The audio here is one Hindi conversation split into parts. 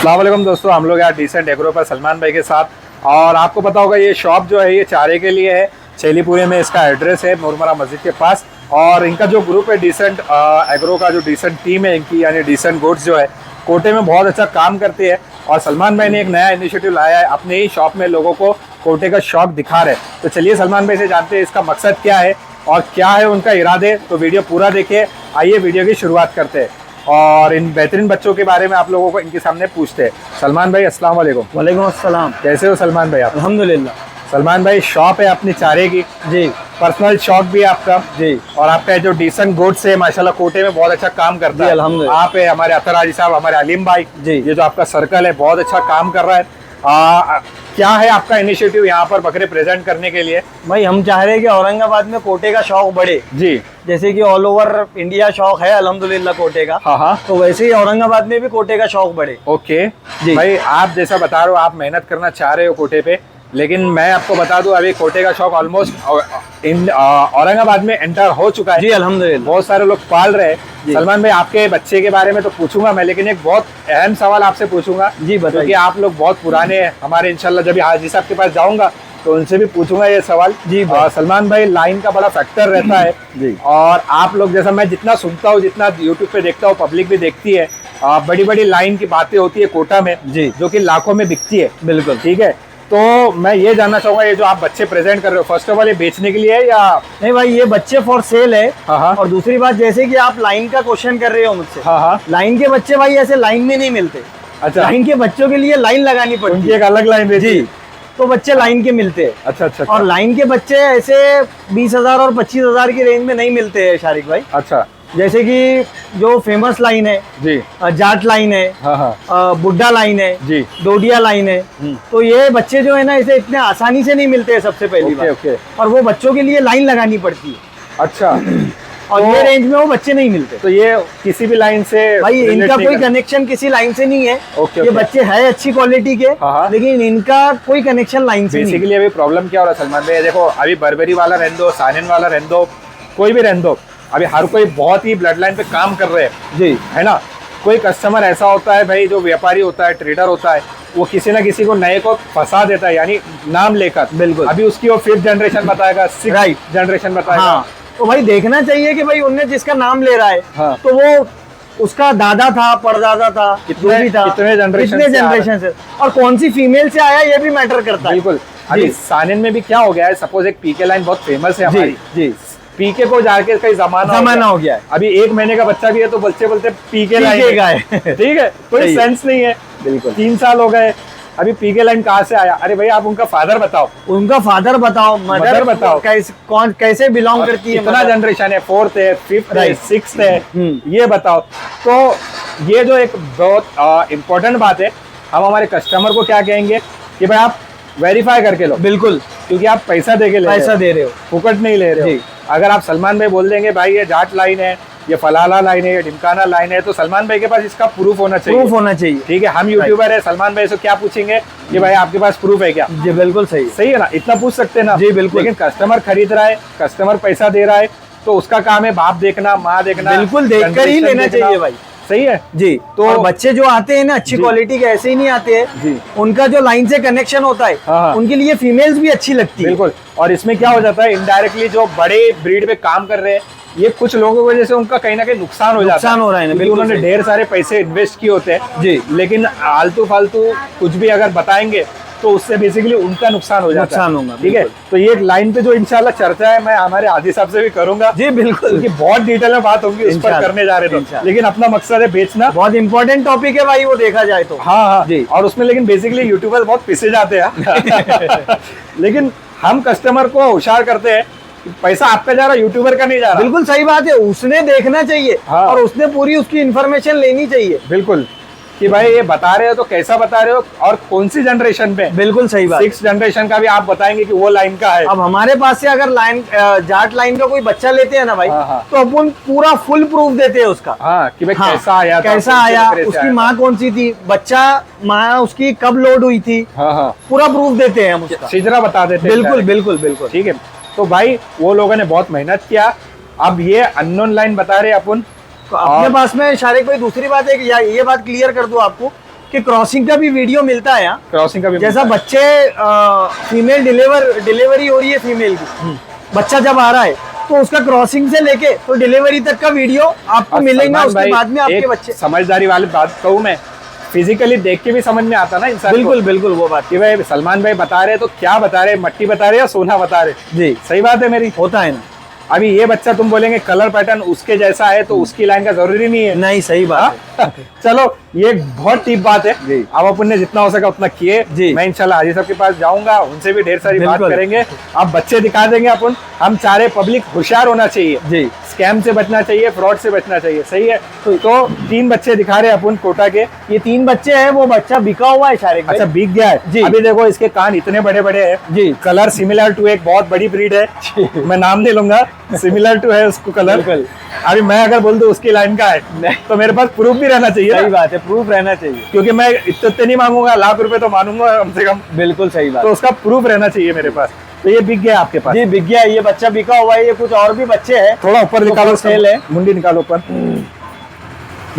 अस्सलाम वालेकुम दोस्तों, हम लोग यार डिसेंट एग्रो पर सलमान भाई के साथ। और आपको पता होगा ये शॉप जो है ये चारे के लिए है। चेलीपुरे में इसका एड्रेस है, मुरमरा मस्जिद के पास। और इनका जो ग्रुप है डिसेंट एग्रो का, जो डिसेंट टीम है इनकी, यानी डिसेंट गुड्स जो है कोटे में बहुत अच्छा काम करती है। और सलमान भाई ने एक नया इनिशिएटिव लाया है, अपने ही शॉप में लोगों को कोटे का शौक दिखा रहे। तो चलिए सलमान भाई से जानते हैं इसका मकसद क्या है और क्या है उनका इरादे। तो वीडियो पूरा देखिए, आइए वीडियो की शुरुआत करते हैं और इन बेहतरीन बच्चों के बारे में आप लोगों को इनके सामने पूछते हैं। सलमान भाई अस्सलाम वालेकुम। वालेकुम अस्सलाम। कैसे हो सलमान भाई आप? अल्हम्दुलिल्लाह। सलमान भाई शॉप है अपनी चारे की जी, पर्सनल शॉप भी है आपका जी, और आपका जो डिसेंट गुड्स है माशाल्लाह कोटे में बहुत अच्छा काम करता है। अल्हम्दुलिल्लाह। आप है हमारे अतर हाजी साहब, हमारे अलीम भाई जी। ये जो आपका सर्कल है बहुत अच्छा काम कर रहा है। क्या है आपका इनिशिएटिव यहाँ पर बकरे प्रेजेंट करने के लिए? भाई हम चाह रहे हैं कि औरंगाबाद में कोटे का शौक बढ़े। जी, जैसे कि ऑल ओवर इंडिया शौक है अल्हम्दुलिल्लाह कोटे का। हाँ हाँ, तो वैसे ही औरंगाबाद में भी कोटे का शौक बढ़े। ओके जी। भाई, आप जैसा बता रहे हो आप मेहनत करना चाह रहे हो कोटे पे, लेकिन मैं आपको बता दूं अभी कोटे का शौक ऑलमोस्ट औरंगाबाद में एंटर हो चुका है। जी अल्हम्दुलिल्लाह। बहुत सारे लोग पाल रहे हैं। जी। सलमान भाई आपके बच्चे के बारे में तो पूछूंगा मैं, लेकिन एक बहुत अहम सवाल आपसे पूछूंगा। जी बताइए। क्योंकि आप लोग बहुत पुराने हैं हमारे, इंशाल्लाह जब हाजी साहब के पास जाऊंगा तो उनसे भी पूछूंगा ये सवाल। जी सलमान भाई, लाइन का बड़ा फैक्टर रहता है। जी। और आप लोग जैसा मैं जितना सुनता हूँ, जितना यूट्यूब पे देखता हूँ, पब्लिक भी देखती है, बड़ी बड़ी लाइन की बातें होती है कोटा में, जी। जो कि लाखों में बिकती है। बिल्कुल। ठीक है, तो मैं ये जानना चाहूंगा ये जो आप बच्चे प्रेजेंट कर रहे हो, फर्स्ट ऑफ ऑल ये बेचने के लिए है या? नहीं भाई, ये बच्चे फॉर सेल है। हाँ हाँ, और दूसरी बात, जैसे कि आप लाइन का क्वेश्चन कर रहे हो मुझसे, हाँ हाँ, लाइन के बच्चे भाई ऐसे लाइन में नहीं मिलते। अच्छा, लाइन के बच्चों के लिए लाइन लगानी पड़ती उनकी है। एक अलग लाइन रहती जी, है। तो बच्चे लाइन के मिलते हैं। अच्छा अच्छा और लाइन के बच्चे ऐसे 20,000 और 25,000 की रेंज में नहीं मिलते हैं शारिक भाई। अच्छा, जैसे कि जो फेमस लाइन है, जी, जाट लाइन है, हाँ हाँ, बुड्ढा लाइन है, जी, डोडिया लाइन है। तो ये बच्चे जो है ना इसे इतने आसानी से नहीं मिलते हैं सबसे पहली ओके बात। ओके, और वो बच्चों के लिए लाइन लगानी पड़ती है अच्छा। और तो- ये रेंज में वो बच्चे नहीं मिलते। तो ये किसी भी लाइन से भाई relate इनका नहीं कोई करता? कनेक्शन किसी लाइन से नहीं है। ओके, ये ओके। बच्चे है अच्छी क्वालिटी के, हाँ, हाँ। लेकिन इनका कोई कनेक्शन लाइन से नहीं है। बेसिकली अभी प्रॉब्लम क्या हो रहा है सलमान भाई, देखो अभी बर्बरी वाला रहने दो, सानिन वाला रहने दो, कोई भी रहने दो, अभी हर कोई बहुत ही ब्लड लाइन पे काम कर रहे हैं, जी, है ना। कोई कस्टमर ऐसा होता है भाई, जो व्यापारी होता है, ट्रेडर होता है, वो किसी ना किसी को नए को फंसा देता है, यानी नाम लेकर। बिल्कुल। अभी उसकी वो 5th जनरेशन बताएगा, 6th जनरेशन बताएगा। हाँ, तो भाई देखना चाहिए कि भाई उनने जिसका नाम ले रहा है, हाँ। तो वो उसका दादा था, परदादा था, कितने- जो भी था, कितने generation से आ रहा है। जनरेशन से, और कौन सी फीमेल से आया ये भी मैटर करता है। बिल्कुल। अभी जी। सानिन में भी क्या हो गया है, सपोज एक पीके लाइन बहुत फेमस है जी, हमारी, जी, पीके को जाके कई जमाना हो गया है। अभी 1 महीने का बच्चा भी है तो बच्चे बोलते पीके लाइन पीके का है। है। ठीक है, कोई सही है। सेंस नहीं है। बिल्कुल। 3 साल हो गए, अभी पीके लाइन कहाँ से आया? अरे भाई आप उनका फादर बताओ, उनका फादर बताओ, मदर बताओ। कैसे बिलोंग करती है, कितना mother? जनरेशन है, 4th है, 5th है, Right. 6th है, हम्म। ये बताओ। तो ये जो एक बहुत इम्पोर्टेंट बात है, हम हमारे कस्टमर को क्या कहेंगे कि भाई आप वेरीफाई करके लो, बिल्कुल, क्योंकि आप पैसा दे के ले रहे पैसा हो, दे रहे हो। फुकट नहीं ले रहे जी। हो। अगर आप सलमान भाई बोल देंगे भाई ये जाट लाइन है, ये फलाला लाइन है, ये ढिमकाना लाइन है, तो सलमान भाई के पास इसका प्रूफ होना चाहिए। प्रूफ होना चाहिए। ठीक है, हम यूट्यूबर है, सलमान भाई से क्या पूछेंगे कि भाई आपके पास प्रूफ है क्या? जी बिल्कुल सही। सही है ना, इतना पूछ सकते हैं ना। जी, बिल्कुल। लेकिन कस्टमर खरीद रहा है, कस्टमर पैसा दे रहा है, तो उसका काम है बाप देखना, माँ देखना, बिल्कुल देखकर ही generation लेना देखना। चाहिए भाई। सही है। जी, तो- और बच्चे जो आते हैं ना अच्छी जी। क्वालिटी के ऐसे ही नहीं आते हैं। जी। उनका जो लाइन से कनेक्शन होता है, हाँ, हाँ। उनके लिए फीमेल्स भी अच्छी लगती है। बिल्कुल। और इसमें क्या हो जाता है, इनडायरेक्टली जो बड़े ब्रीड पे काम कर रहे हैं, ये कुछ लोगों की वजह से उनका कहीं ना कहीं नुकसान हो जाता है। नुकसान हो रहा है ना, क्योंकि बिल्कुल उन्होंने सही। ढेर सारे पैसे इन्वेस्ट किए होते हैं। जी। लेकिन आलतू फालतू कुछ भी अगर बताएंगे तो उससे बेसिकली उनका नुकसान हो जाता है। नुकसान होगा, ठीक है। बिल्कुल। तो ये एक लाइन पे जो इंशाल्लाह चर्चा है, मैं हमारे आदि साहब से भी करूंगा, जी बिल्कुल, क्योंकि बहुत डिटेल में बात होगी उस पर इंशाल्लाह, करने जा रहे थे। इंशाल्लाह। लेकिन अपना मकसद है बेचना। बहुत इंपॉर्टेंट टॉपिक है भाई, वो देखा जाए तो। हाँ हाँ जी। और उसमें लेकिन बेसिकली यूट्यूबर बहुत पिसे जाते हैं। लेकिन हम कस्टमर को होशियार करते हैं, पैसा आपका जा रहा, यूट्यूबर का नहीं जा रहा। बिल्कुल सही बात है, उसने देखना चाहिए। हाँ। और उसने पूरी उसकी इन्फॉर्मेशन लेनी चाहिए। बिल्कुल, कि भाई ये बता रहे हो तो कैसा बता रहे हो और कौन सी जनरेशन में। बिल्कुल सही बात। 6th जनरेशन का भी आप बताएंगे कि वो लाइन का है। अब हमारे पास से अगर लाइन जाट लाइन का कोई बच्चा लेते हैं ना भाई, हाँ, हाँ। तो अपन पूरा फुल प्रूफ देते हैं उसका। हाँ, कि भाई हाँ, कैसा आया था, कैसा कौन से आया, बकरे से उसकी आया माँ कौन सी थी, बच्चा माँ उसकी कब लोड हुई थी, था। हाँ हाँ, पूरा प्रूफ देते हैं हम उसका। सिजरा बता देते हैं बिल्कुल direct। बिल्कुल बिल्कुल। ठीक है। तो भाई वो लोगों ने बहुत मेहनत किया, अब ये अननोन लाइन बता रहे अपन। तो अपने पास में शारिक भाई दूसरी बात है कि ये बात क्लियर कर दूं आपको कि क्रॉसिंग का भी वीडियो मिलता है यहाँ। क्रॉसिंग का भी जैसा मिलता है। बच्चे फीमेल डिलीवरी हो रही है फीमेल की, बच्चा जब आ रहा है तो उसका क्रॉसिंग से लेके तो डिलीवरी तक का वीडियो आपको और मिलेगा। सलमान उसके भाई, बाद में आपके एक बच्चे समझदारी वाली बात कहूँ मैं, फिजिकली देख के भी समझ में आता ना इंसान बिल्कुल बिल्कुल वो बात कि भाई सलमान भाई बता रहे तो क्या बता रहे, मट्टी बता रहे या सोना बता रहे। जी सही बात है मेरी। होता है ना। अभी ये बच्चा तुम बोलेंगे कलर पैटर्न उसके जैसा है तो उसकी लाइन का जरूरी नहीं है। नहीं सही बात है। चलो ये बहुत टीप बात है जी। अब अपन ने जितना हो सका उतना किए। जी। मैं इंशाल्लाह हाजी साहब के पास जाऊंगा, उनसे भी ढेर सारी बात बिल्कुल। करेंगे। अब बच्चे दिखा देंगे अपन। हम चाहे पब्लिक होशियार होना चाहिए, जी स्कैम से बचना चाहिए, फ्रॉड से बचना चाहिए। सही है। तो 3 बच्चे दिखा रहे हैं अपन कोटा के। ये 3 बच्चे हैं, वो बच्चा बिका हुआ है शारिक भाई। अच्छा बिक गया है जी। अभी देखो इसके कान इतने बड़े बड़े हैं जी कलर सिमिलर टू एक बहुत बड़ी ब्रीड है, मैं नाम नहीं लूंगा, सिमिलर टू है उसको कलर। बिल्कुल। अभी मैं अगर बोल दूं उसकी लाइन का है तो मेरे पास प्रूफ भी रहना चाहिए सही ना? बात है, प्रूफ रहना चाहिए। क्योंकि मैं इतने नहीं मांगूंगा, ₹1,00,000 तो मांगूंगा कम से कम, बिल्कुल सही बात। तो उसका प्रूफ रहना चाहिए मेरे पास। तो ये बिक गया आपके पास। जी बिक गया, ये बच्चा बिका हुआ है। ये कुछ और भी बच्चे हैं, थोड़ा ऊपर तो निकालो, सेल है। मुंडी निकालो ऊपर।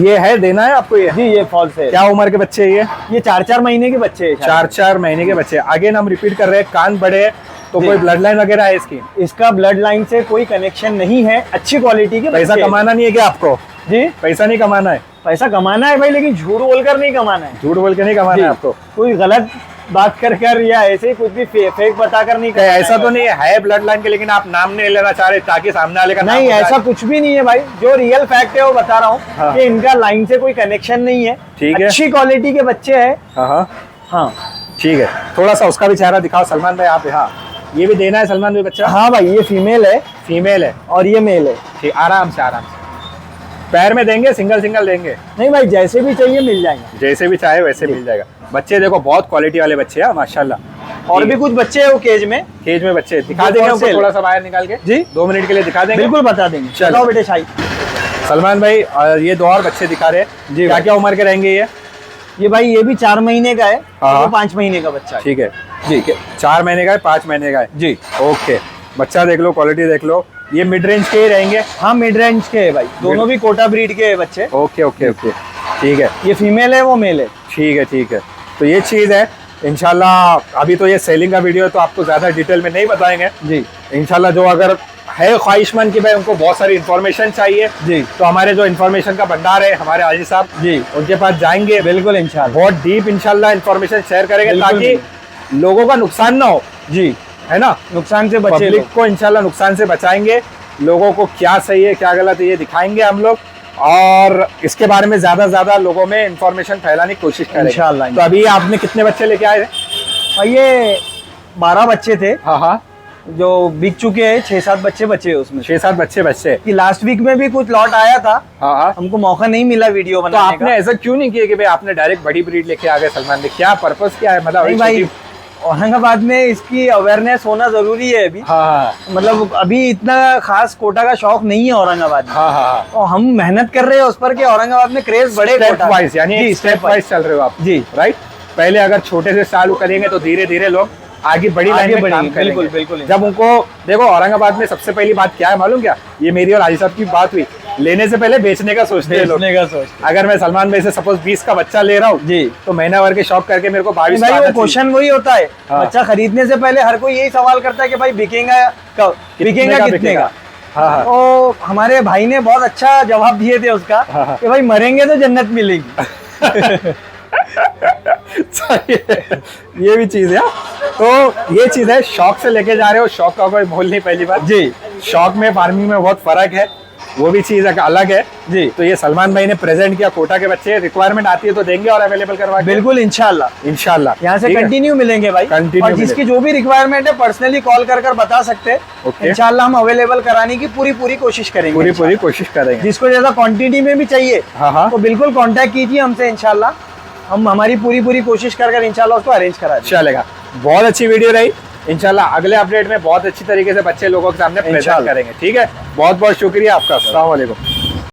ये है, देना है आपको ये? जी ये फॉल्स है। क्या उम्र के बच्चे हैं ये 4-4 महीने के बच्चे हैं। 4-4 महीने के बच्चे। अगेन हम रिपीट कर रहे हैं, कान बड़े हैं तो जी। कोई ब्लड लाइन वगैरह है इसकी? इसका ब्लड लाइन से कोई कनेक्शन नहीं है, अच्छी क्वालिटी के पैसा बच्चे हैं। कमाना नहीं है क्या आपको? जी पैसा नहीं कमाना है? पैसा कमाना है भाई, लेकिन झूठ बोलकर नहीं कमाना है। झूठ बोल के नहीं कमाना जी। है आपको। कोई गलत बात कर या ऐसे ही कुछ भी फेक बताकर नहीं क्या कमाना ऐसा तो है। नहीं है ब्लड लाइन के, लेकिन आप नाम नहीं लेना चाह रहे ताकि सामने वाले का नाम नहीं हो जाए? ऐसा कुछ भी नहीं है भाई, जो रियल फैक्ट है वो बता रहा हूँ हाँ। कि इनका लाइन से कोई कनेक्शन नहीं है। ठीक है। अच्छी क्वालिटी के बच्चे हैं। हाँ हाँ ठीक है। थोड़ा सा उसका भी चेहरा दिखाओ सलमान भाई आप। हाँ ये भी देना है सलमान भाई बच्चा? हाँ भाई, ये फीमेल है फीमेल है। और ये मेल है। ठीक, आराम से आराम से। पैर में देंगे, सिंगल सिंगल देंगे? नहीं भाई, जैसे भी चाहिए मिल जाएंगे। जैसे भी चाहे वैसे मिल जाएगा। बच्चे देखो बहुत क्वालिटी वाले बच्चे हैं माशाल्लाह। और भी कुछ बच्चे हैं वो केज में। केज में बच्चे दिखा जो देंगे for उनको sale थोड़ा सा बाहर निकाल के। जी 2 मिनट के लिए दिखा देंगे। बिल्कुल बता देंगे। चलो। चलो बेटे शाही। सलमान भाई ये 2 और बच्चे दिखा रहे हैं। जी क्या भाई। क्या उम्र के रहेंगे ये? ये भाई ये भी 4 महीने का है हाँ। और वो 5 महीने का बच्चा है। ठीक है। ठीक है, 4 महीने का है, 5 महीने का है। जी ओके, बच्चा देख लो, क्वालिटी देख लो। ये मिड रेंज के ही रहेंगे? हाँ मिड रेंज के है भाई, दोनों भी कोटा ब्रीड के है बच्चे। ओके ओके ओके ठीक है। ये फीमेल है वो मेल है। ठीक है ठीक है। तो ये चीज़ है इंशाल्लाह। अभी तो ये सेलिंग का वीडियो है तो आपको ज़्यादा डिटेल में नहीं बताएंगे। जी इंशाल्लाह जो अगर है ख्वाहिशमंद कि भाई उनको बहुत सारी इन्फॉर्मेशन चाहिए जी तो हमारे जो इन्फॉर्मेशन का भंडार है हमारे हाजी साहब जी उनके पास जाएंगे। बिल्कुल इंशाल्लाह। बहुत डीप इंशाल्लाह इन्फॉर्मेशन शेयर करेंगे बिल्कुल, ताकि लोगों का नुकसान ना हो, जी है ना? नुकसान से बचे पब्लिक को इंशाल्लाह नुकसान से बचाएंगे। लोगों को क्या सही है क्या गलत है ये दिखाएंगे हम लोग, और इसके बारे में ज्यादा लोगों में इंफॉर्मेशन फैलाने की कोशिश करेंगे इंशाल्लाह। तो अभी आपने कितने बच्चे लेके आए थे? और ये 12 बच्चे थे हाँ जो बिक चुके हैं। 6-7 बच्चे बचे हैं उसमें। 6-7 बच्चे। कि लास्ट वीक में भी कुछ लॉट आया था, हाँ हमको मौका नहीं मिला वीडियो तो बनाने आपने ऐसा क्यों नहीं किया कि भाई आपने डायरेक्ट बड़ी ब्रीड लेके आ गए सलमान भाई? क्या पर्पस क्या है? मतलब नहीं भाई, औरंगाबाद में इसकी अवेयरनेस होना जरूरी है अभी। हाँ मतलब अभी इतना खास कोटा का शौक नहीं है औरंगाबाद में। हाँ तो हम मेहनत कर रहे हैं उस पर कि औरंगाबाद में क्रेज बढ़े स्टेप कोटा। वाइज, यानी जी, स्टेप वाइज चल रहे हो आप। जी राइट। पहले अगर छोटे से चालू करेंगे तो धीरे धीरे लोग आगे बड़ी आगे लाइन में काम बढ़ेंगे, करेंगे। बिल्कुल, बिल्कुल। जब उनको देखो औरंगाबाद में सबसे पहली बात क्या है मालूम क्या? ये मेरी और हाजी साहब की बात हुई, लेने से पहले बेचने का सोचते हैं लोग। बेचने का सोच। अगर मैं सलमान भाई से सपोज 20 का बच्चा ले रहा हूँ जी तो महीना भर के शॉप करके मेरे को 22 भाई का वो आना चाहिए। क्वेश्चन वही होता है, हाँ। बच्चा खरीदने से पहले हर कोई यही सवाल करता है कि भाई बिकेगा कब, बिकेगा कितने का। हाँ तो हमारे भाई ने बहुत अच्छा जवाब दिए थे उसका हाँ। कि भाई मरेंगे तो जन्नत मिलेगी। सही है। ये भी चीज है। तो ये चीज है, शौक से लेके जा रहे हो, शौक का कोई मोल नहीं। पहली बात जी शौक में फार्मिंग में बहुत फर्क है, वो भी चीज अलग है। जी तो ये सलमान भाई ने प्रेजेंट किया कोटा के बच्चे। रिक्वायरमेंट आती है तो देंगे और अवेलेबल करवा के। बिल्कुल इंशाल्लाह। इंशाल्लाह यहाँ से ठीक है? कंटिन्यू मिलेंगे भाई। Continue और जिसकी जो भी रिक्वायरमेंट है पर्सनली कॉल कर बता सकते हैं। Okay. इंशाल्लाह हम अवेलेबल कराने की पूरी कोशिश करेंगे। पूरी इंशाल्लाह। कोशिश करेंगे। जिसको ज्यादा क्वांटिटी में भी चाहिए हाँ तो बिल्कुल कांटेक्ट कीजिए हमसे। इंशाल्लाह हम हमारी पूरी कोशिश कर इंशाल्लाह उसको अरेंज करा देंगे। चलेगा। बहुत अच्छी वीडियो रही। इंशाल्लाह अगले अपडेट में बहुत अच्छी तरीके से बच्चे लोगों के सामने प्रेजेंट इंशाल्लाह। करेंगे। ठीक है, बहुत बहुत शुक्रिया आपका। अस्सलाम वालेकुम।